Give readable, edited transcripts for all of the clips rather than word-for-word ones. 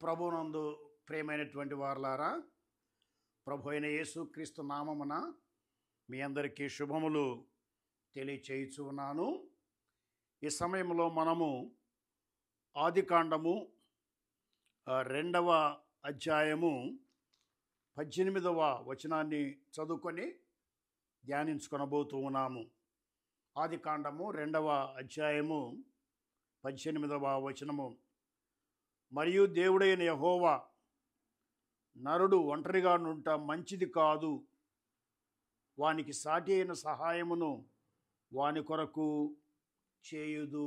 ప్రభునందు ప్రియమైనటువంటి వారలారా, ప్రభు అయిన యేసుక్రీస్తు నామమున మీ అందరికీ శుభములు తెలియచేయుచు ఉన్నాను. ఈ సమయంలో మనము ఆదికాండము 2వ అధ్యాయము 18వ వచనాన్ని చదువుకొని ధ్యానించుకొనబోతూ ఉన్నాము. ఆదికాండము 2వ అధ్యాయము 18వ వచనము. మరియు దేవుడైన యెహోవా, నరుడు ఒంటరిగా నుంట మంచిది కాదు, వానికి సాటి అయిన సహాయమును వాని కొరకు చేయుదు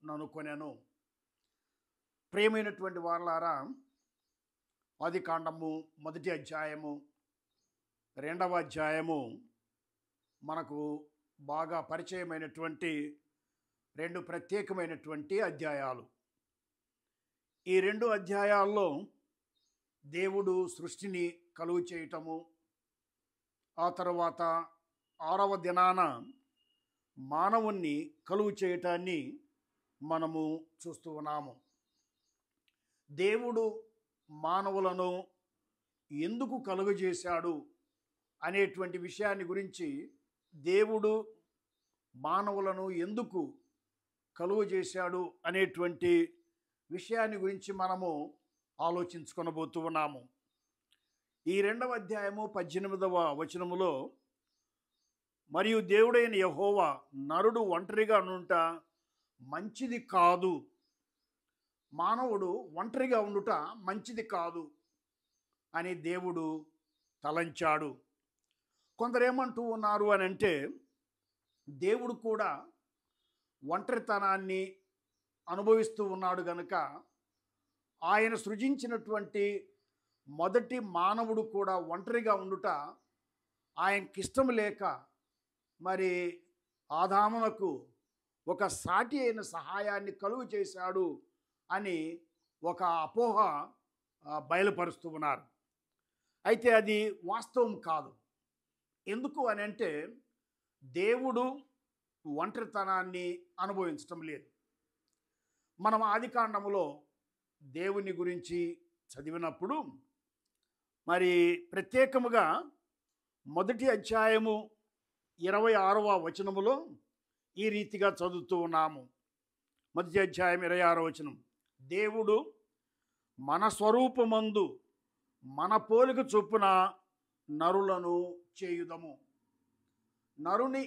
ననుకొనెను. ప్రియమైనటువంటి వారలారా, ఆదికాండము 1వ అధ్యాయము 2వ అధ్యాయము మనకు బాగా పరిచయమైనటువంటి రెండు ప్రత్యేకమైనటువంటి అధ్యాయాలు. ఈ రెండు అధ్యాయాల్లో దేవుడు సృష్టిని కలుగు చేయటము, ఆ తర్వాత 6వ దినాన మానవుణ్ణి కలుగు చేయటాన్ని మనము చూస్తూ ఉన్నాము. దేవుడు మానవులను ఎందుకు కలుగజేశాడు అనేటువంటి విషయాన్ని గురించి, దేవుడు మానవులను ఎందుకు కలుగజేశాడు అనేటువంటి విషయాన్ని గురించి మనము ఆలోచించుకొనబోతూ ఉన్నాము. ఈ 2వ అధ్యాయము 18వ వచనములో, మరియు దేవుడైన యెహోవా, నరుడు ఒంటరిగా ఉండుట మంచిది కాదు, మానవుడు ఒంటరిగా ఉండుట మంచిది కాదు అని దేవుడు తలంచాడు. కొందరేమంటూ ఉన్నారు అని అంటే, దేవుడు కూడా ఒంటరితనాన్ని అనుభవిస్తూ ఉన్నాడు గనుక ఆయన సృజించినటువంటి మొదటి మానవుడు కూడా ఒంటరిగా ఉండుట ఆయనకి ఇష్టం లేక మరి ఆదామునకు ఒక సాటి అయిన సహాయాన్ని కలుగు చేశాడు అని ఒక అపోహ బయలుపరుస్తూ ఉన్నారు. అయితే అది వాస్తవం కాదు. ఎందుకు అని అంటే, దేవుడు ఒంటరితనాన్ని అనుభవించటం లేదు. మనం ఆదికాండములో దేవుని గురించి చదివినప్పుడు మరి ప్రత్యేకముగా 1వ అధ్యాయము 26వ వచనములో ఈ రీతిగా చదువుతూ ఉన్నాము. 1వ అధ్యాయం 26వ వచనం. దేవుడు మన స్వరూపమందు మన పోలిక చొప్పున నరులను చేయుదము. నరుని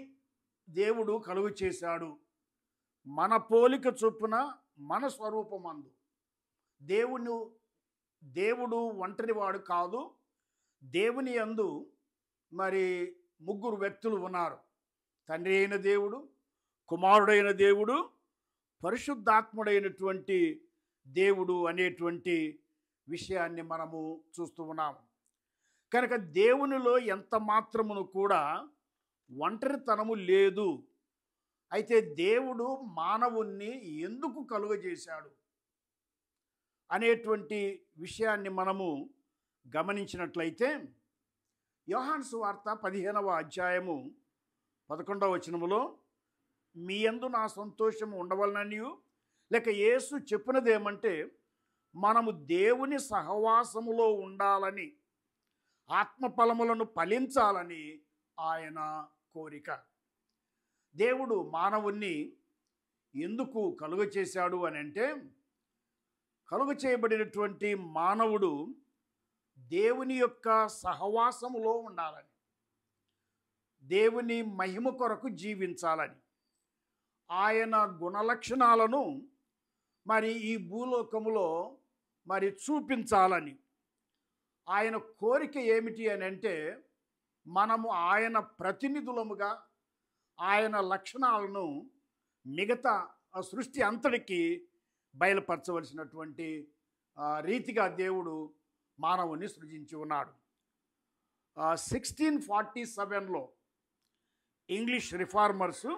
దేవుడు కలుగు చేశాడు. మన పోలిక చొప్పున మన స్వరూపమందు. దేవుడు ఒంటరివాడు కాదు. దేవుని యందు మరి ముగ్గురు వ్యక్తులు ఉన్నారు. తండ్రి అయిన దేవుడు, కుమారుడైన దేవుడు, పరిశుద్ధాత్ముడైనటువంటి దేవుడు అనేటువంటి విషయాన్ని మనము చూస్తూ ఉన్నాము. కనుక దేవునిలో ఎంత మాత్రమును కూడా ఒంటరితనము లేదు. అయితే దేవుడు మానవుణ్ణి ఎందుకు కలుగజేశాడు అనేటువంటి విషయాన్ని మనము గమనించినట్లయితే, యోహాను సువార్త 15వ అధ్యాయము 11వ వచనములో, మీ యందు నా సంతోషము ఉండవలననియు, లేక యేసు చెప్పినదేమంటే, మనము దేవుని సహవాసములో ఉండాలని, ఆత్మఫలములను ఫలించాలని ఆయన కోరిక. దేవుడు మానవుణ్ణి ఎందుకు కలుగ చేశాడు అని అంటే, కలుగ చేయబడినటువంటి మానవుడు దేవుని యొక్క సహవాసములో ఉండాలని, దేవుని మహిమ కొరకు జీవించాలని, ఆయన గుణలక్షణాలను మరి ఈ భూలోకములో మరి చూపించాలని ఆయన కోరిక ఏమిటి అని అంటే, మనము ఆయన ప్రతినిధులముగా ఆయన లక్షణాలను మిగతా సృష్టి అంతటికి బయలుపరచవలసినటువంటి రీతిగా దేవుడు మానవుని సృజించి ఉన్నాడు. 1647లో ఇంగ్లీష్ రిఫార్మర్స్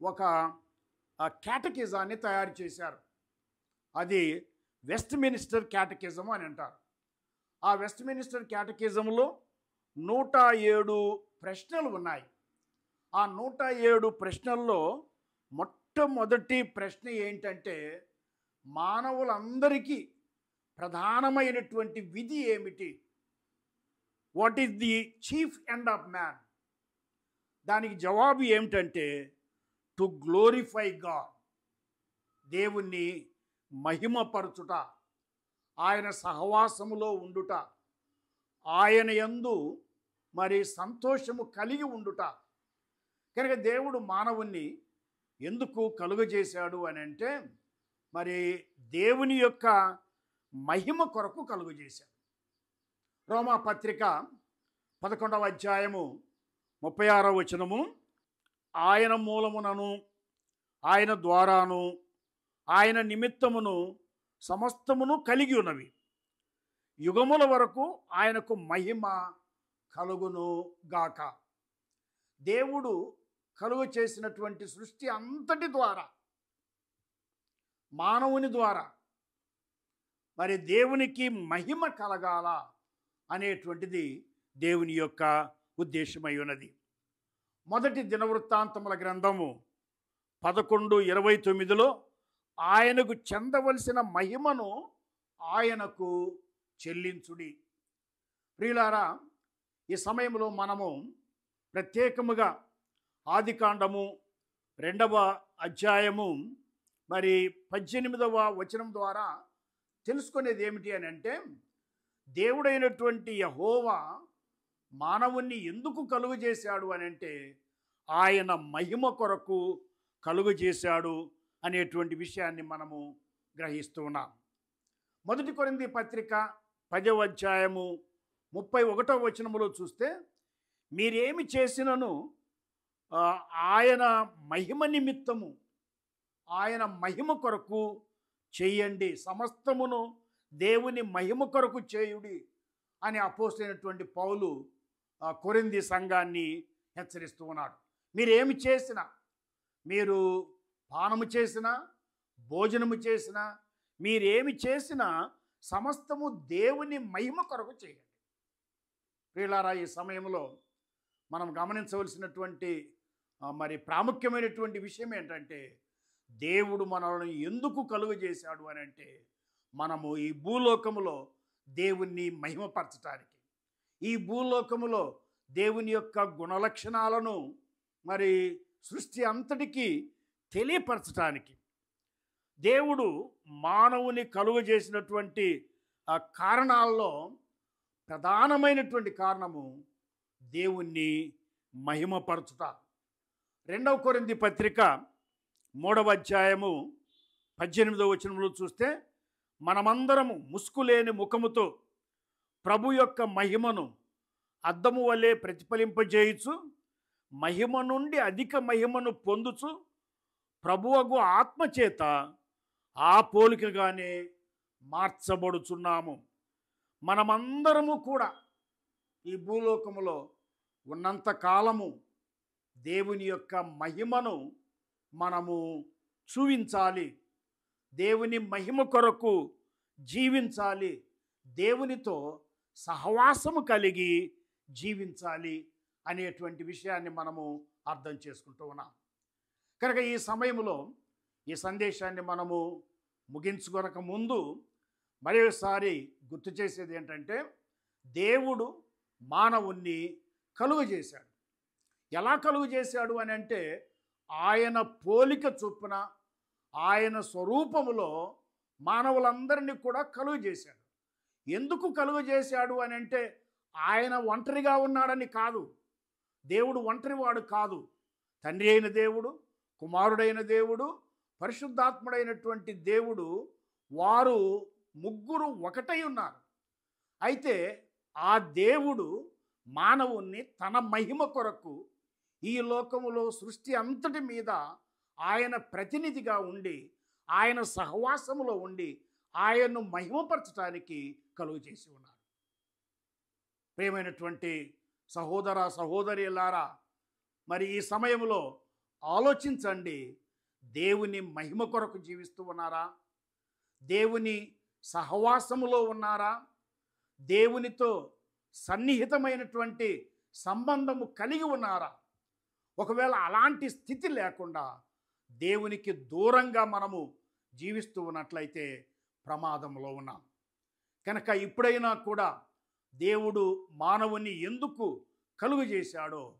ఒక క్యాటకిజాన్ని తయారు చేశారు. అది వెస్ట్మినిస్టర్ క్యాటకిజం అని అంటారు. ఆ వెస్ట్మినిస్టర్ క్యాటకిజంలో 107 ప్రశ్నలు ఉన్నాయి. ఆ 107 ప్రశ్నల్లో మొట్టమొదటి ప్రశ్న ఏంటంటే, మానవులందరికీ ప్రధానమైనటువంటి విధి ఏమిటి? What is the chief end of man? దానికి జవాబు ఏమిటంటే టు గ్లోరిఫై గాడ్, దేవుణ్ణి మహిమపరచుట, ఆయన సహవాసములో ఉండుట, ఆయన యందు మరి సంతోషము కలిగి ఉండుట. కనుక దేవుడు మానవుణ్ణి ఎందుకు కలుగజేశాడు అని అంటే మరి దేవుని యొక్క మహిమ కొరకు కలుగజేశాడు. రోమా పత్రిక 11వ అధ్యాయము 36వ వచనము, ఆయన మూలమునను ఆయన ద్వారాను ఆయన నిమిత్తమును సమస్తమును కలిగి ఉన్నవి, యుగముల వరకు ఆయనకు మహిమ కలుగును గాక. దేవుడు కలుగ చేసినటువంటి సృష్టి అంతటి ద్వారా, మానవుని ద్వారా మరి దేవునికి మహిమ కలగాల అనేటువంటిది దేవుని యొక్క ఉద్దేశమై ఉన్నది. మొదటి దినవృత్తాంతముల గ్రంథము 11:29లో ఆయనకు చెందవలసిన మహిమను ఆయనకు చెల్లించుడి. ప్రియులారా, ఈ సమయంలో మనము ప్రత్యేకముగా ఆదికాండము 2వ అధ్యాయము మరి 18వ వచనం ద్వారా తెలుసుకునేది ఏమిటి అని అంటే, దేవుడైనటువంటి యెహోవా మానవుణ్ణి ఎందుకు కలుగజేశాడు అని అంటే ఆయన మహిమ కొరకు కలుగజేశాడు అనేటువంటి విషయాన్ని మనము గ్రహిస్తూ ఉన్నాం. మొదటి కొరింథీ పత్రిక 10వ అధ్యాయము 31వ వచనములో చూస్తే, మీరేమి చేసినను ఆయన మహిమ నిమిత్తము, ఆయన మహిమ కొరకు చేయండి, సమస్తమును దేవుని మహిమ కొరకు చేయుడి అని అపోస్తలుడైనటువంటి పౌలు కొరింథీ సంఘాన్ని హెచ్చరిస్తూ ఉన్నాడు. మీరేమి చేసినా, మీరు పానము చేసినా, భోజనము చేసినా, మీరేమి చేసినా సమస్తము దేవుని మహిమ కొరకు చేయండి. ప్రియులారా, ఈ సమయంలో మనం గమనించవలసినటువంటి మరి ప్రాముఖ్యమైనటువంటి విషయం ఏంటంటే, దేవుడు మనల్ని ఎందుకు కలుగజేశాడు అని అంటే మనము ఈ భూలోకములో దేవుణ్ణి మహిమపరచటానికి, ఈ భూలోకములో దేవుని యొక్క గుణలక్షణాలను మరి సృష్టి అంతటికీ తెలియపరచటానికి. దేవుడు మానవుని కలుగజేసినటువంటి కారణాల్లో ప్రధానమైనటువంటి కారణము దేవుణ్ణి మహిమపరచుట. 2వ కొరింథీ పత్రిక 3వ అధ్యాయము 18వ వచనంలో చూస్తే, మనమందరము ముసుకులేని ముఖముతో ప్రభు యొక్క మహిమను అద్దము వలె ప్రతిఫలింపజేయుచు, మహిమ నుండి అధిక మహిమను పొందుచు, ప్రభువగు ఆత్మచేత ఆ పోలికగానే మార్చబడుచున్నాము. మనమందరము కూడా ఈ భూలోకములో ఉన్నంత కాలము దేవుని యొక్క మహిమను మనము చూపించాలి, దేవుని మహిమ కొరకు జీవించాలి, దేవునితో సహవాసము కలిగి జీవించాలి అనేటువంటి విషయాన్ని మనము అర్థం చేసుకుంటూ ఉన్నాం. కనుక ఈ సమయంలో ఈ సందేశాన్ని మనము ముగించుకొనక ముందు మరోసారి గుర్తు చేసేది ఏంటంటే, దేవుడు మానవుణ్ణి కలుగజేశాడు. ఎలా కలుగజేశాడు అని అంటే ఆయన పోలిక చొప్పున, ఆయన స్వరూపములో మానవులందరినీ కూడా కలుగజేశాడు. ఎందుకు కలుగజేశాడు అని అంటే ఆయన ఒంటరిగా ఉన్నాడని కాదు, దేవుడు ఒంటరివాడు కాదు. తండ్రి అయిన దేవుడు, కుమారుడైన దేవుడు, పరిశుద్ధాత్ముడైనటువంటి దేవుడు, వారు ముగ్గురు ఒకటై ఉన్నారు. అయితే ఆ దేవుడు మానవుణ్ణి తన మహిమ కొరకు ఈ లోకములో సృష్టి అంతటి మీద ఆయన ప్రతినిధిగా ఉండి, ఆయన సహవాసములో ఉండి ఆయన్ను మహిమపరచడానికి కలుగు చేసి ఉన్నారు. ప్రియమైనటువంటి సహోదర సహోదరులారా, మరి ఈ సమయంలో ఆలోచించండి, దేవుని మహిమ కొరకు జీవిస్తూ ఉన్నారా? దేవుని సహవాసములో ఉన్నారా? దేవునితో సన్నిహితమైనటువంటి సంబంధము కలిగి ఉన్నారా? ఒకవేళ అలాంటి స్థితి లేకుండా దేవునికి దూరంగా మనము జీవిస్తూ ఉన్నట్లయితే ప్రమాదంలో ఉన్నాం. కనుక ఇప్పుడైనా కూడా దేవుడు మానవుని ఎందుకు కలుగు చేశాడో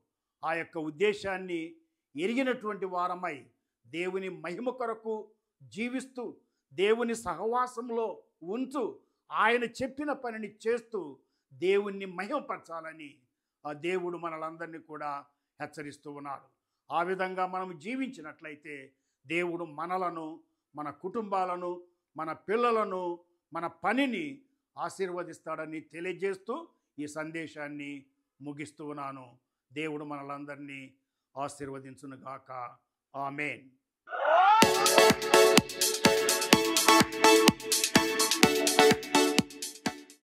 ఆ యొక్క ఉద్దేశాన్ని ఎరిగినటువంటి వారమై దేవుని మహిమ కొరకు జీవిస్తూ దేవుని సహవాసంలో ఉంటూ ఆయన చెప్పిన పనిని చేస్తూ దేవుణ్ణి మహిమపరచాలని ఆ దేవుడు మనలందరినీ కూడా హెచ్చరిస్తూ ఉన్నాడు. ఆ విధంగా మనం జీవించినట్లయితే దేవుడు మనలను, మన కుటుంబాలను, మన పిల్లలను, మన పనిని ఆశీర్వదిస్తాడని తెలియజేస్తూ ఈ సందేశాన్ని ముగిస్తూ ఉన్నాను. దేవుడు మనలందరినీ ఆశీర్వదించునుగాక. ఆమేన్.